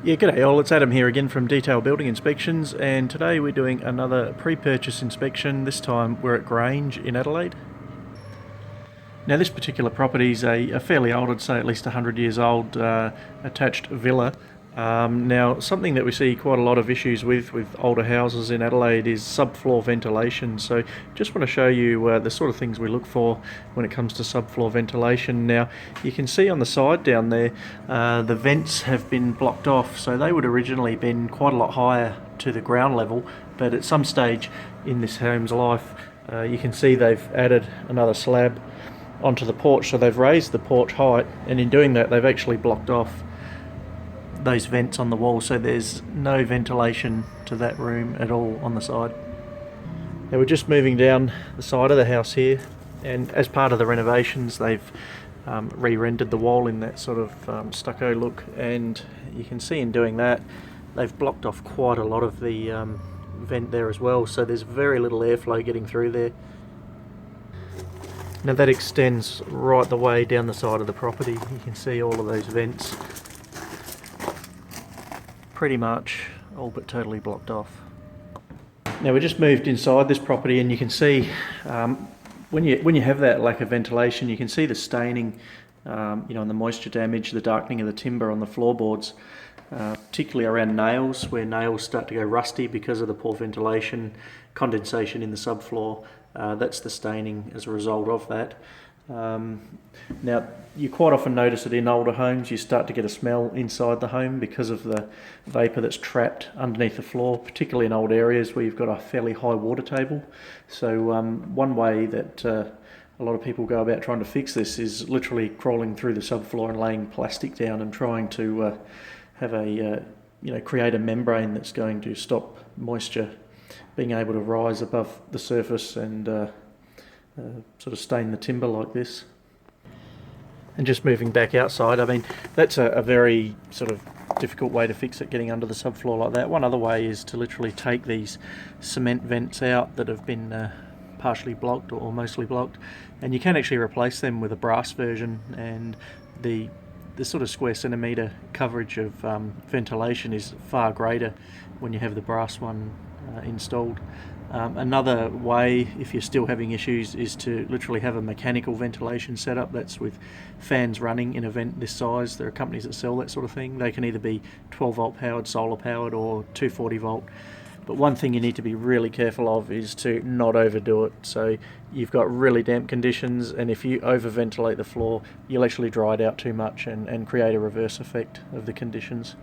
Yeah, g'day all, it's Adam here again from Detail Building Inspections, and today we're doing another pre-purchase inspection. This time we're at Grange in Adelaide. Now this particular property is a fairly old, I'd say at least 100 years old, attached villa. Now something that we see quite a lot of issues with older houses in Adelaide is subfloor ventilation. So just want to show you the sort of things we look for when it comes to subfloor ventilation. Now you can see on the side down there the vents have been blocked off, so they would originally been quite a lot higher to the ground level, but at some stage in this home's life you can see they've added another slab onto the porch, so they've raised the porch height, and in doing that they've actually blocked off those vents on the wall, so there's no ventilation to that room at all on the side. Now we're just moving down the side of the house here, and as part of the renovations they've re-rendered the wall in that sort of stucco look, and you can see in doing that they've blocked off quite a lot of the vent there as well, so there's very little airflow getting through there. Now that extends right the way down the side of the property. You can see all of those vents pretty much all but totally blocked off. Now we just moved inside this property, and you can see when you have that lack of ventilation, you can see the staining, and the moisture damage, the darkening of the timber on the floorboards, particularly around nails, where nails start to go rusty because of the poor ventilation, condensation in the subfloor. That's the staining as a result of that. Now you quite often notice that in older homes you start to get a smell inside the home because of the vapour that's trapped underneath the floor, particularly in old areas where you've got a fairly high water table. So one way that a lot of people go about trying to fix this is literally crawling through the subfloor and laying plastic down and trying to have a create a membrane that's going to stop moisture being able to rise above the surface and sort of stain the timber like this. And just moving back outside, I mean, that's a very sort of difficult way to fix it, getting under the subfloor like that. One other way is to literally take these cement vents out that have been partially blocked or mostly blocked, and you can actually replace them with a brass version, and the sort of square centimetre coverage of ventilation is far greater when you have the brass one installed. Another way, if you're still having issues, is to literally have a mechanical ventilation setup. That's with fans running in a vent this size. There are companies that sell that sort of thing. They can either be 12 volt powered, solar powered, or 240 volt. But one thing you need to be really careful of is to not overdo it. So you've got really damp conditions, and if you over ventilate the floor, you'll actually dry it out too much and create a reverse effect of the conditions.